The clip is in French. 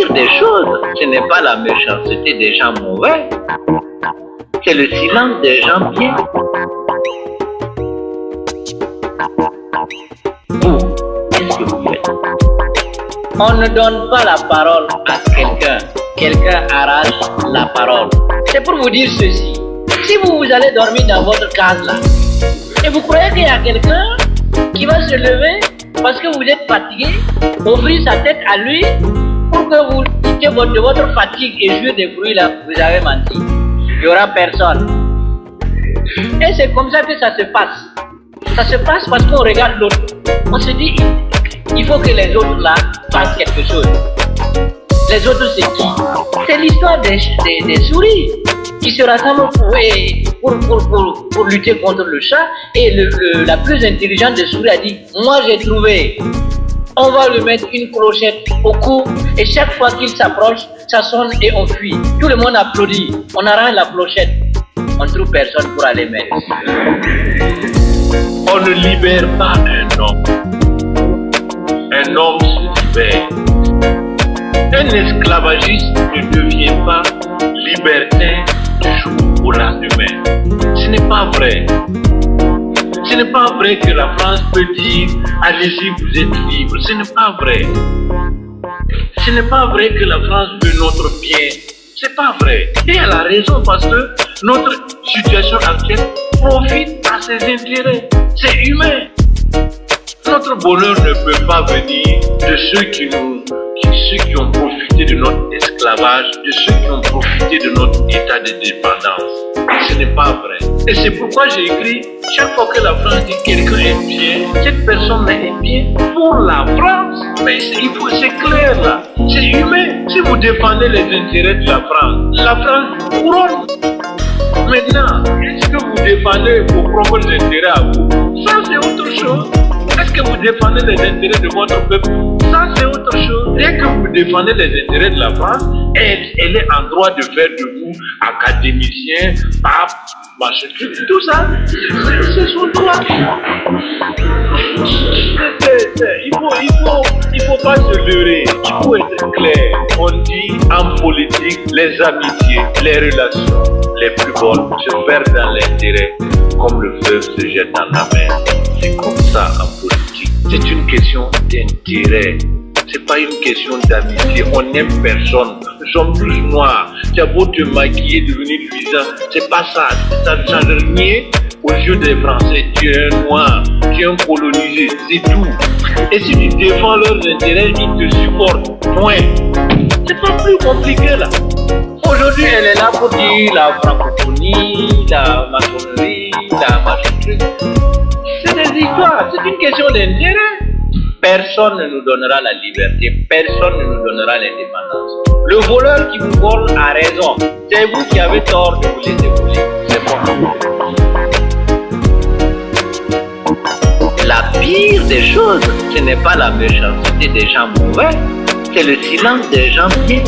pire des choses, ce n'est pas la méchanceté des gens mauvais, c'est le silence des gens bien. Vous, qu'est-ce que vous faites? On ne donne pas la parole à quelqu'un. Quelqu'un arrache la parole. C'est pour vous dire ceci. Si vous allez dormir dans votre case là, et vous croyez qu'il y a quelqu'un qui va se lever parce que vous êtes fatigué, ouvrir sa tête à lui pour que vous quittiez de votre fatigue et jouer des bruits là, vous avez menti. Il n'y aura personne. Et c'est comme ça que ça se passe. Ça se passe parce qu'on regarde l'autre. On se dit, il faut que les autres là fassent quelque chose. Les autres c'est qui? C'est l'histoire des souris qui se rassemblent pour lutter contre le chat. Et la plus intelligente des souris a dit, moi j'ai trouvé. On va lui mettre une clochette au cou et chaque fois qu'il s'approche, ça sonne et on fuit. Tout le monde applaudit. On arrange la clochette. On ne trouve personne pour aller mettre. On ne libère pas un homme. Un homme se libère. Un esclavagiste ne devient pas libertin du jour au lendemain. Ce n'est pas vrai. Ce n'est pas vrai que la France peut dire « Allez-y, vous êtes libre ». Ce n'est pas vrai. Ce n'est pas vrai que la France veut notre bien. C'est pas vrai. Et elle a raison parce que notre situation actuelle profite à ses intérêts. C'est humain. Notre bonheur ne peut pas venir de ceux qui ont profité de notre esclavage, de ceux qui ont profité de notre état de dépendance. Ce n'est pas vrai. Et c'est pourquoi j'ai écrit, chaque fois que la France dit quelqu'un est bien, cette personne est bien pour la France. Mais c'est clair là, c'est humain. Si vous défendez les intérêts de la France vous couronne. Maintenant, est-ce que vous défendez vos propres intérêts à vous? Ça c'est autre chose. Est-ce que vous défendez les intérêts de votre peuple? Ça c'est autre chose. Dès que vous défendez les intérêts de la France, elle est en droit de faire de vous académicien, pape, machin, tout ça, c'est son droit. Il faut pas se leurrer, il faut être clair. On dit en politique, les amitiés, les relations les plus bonnes se perdent dans l'intérêt, comme le fleuve se jette dans la mer. C'est comme ça en politique. C'est une question d'intérêt. C'est pas une question d'amitié. On n'aime personne. Nous sommes tous noirs. Tu as beau te maquiller, devenir luisant. C'est pas ça. Ça ne change rien aux yeux des Français. Tu es un noir. Tu es un colonisé. C'est tout. Et si tu défends leurs intérêts, ils te supportent. Point. C'est pas plus compliqué là. Aujourd'hui, elle est là pour dire la francophonie, la maçonnerie, la machin truc. C'est des histoires. C'est une question d'intérêt. Personne ne nous donnera la liberté, personne ne nous donnera l'indépendance. Le voleur qui vous vole a raison. C'est vous qui avez tort de vous laisser voler. C'est bon. La pire des choses, ce n'est pas la méchanceté des gens mauvais, c'est le silence des gens bien.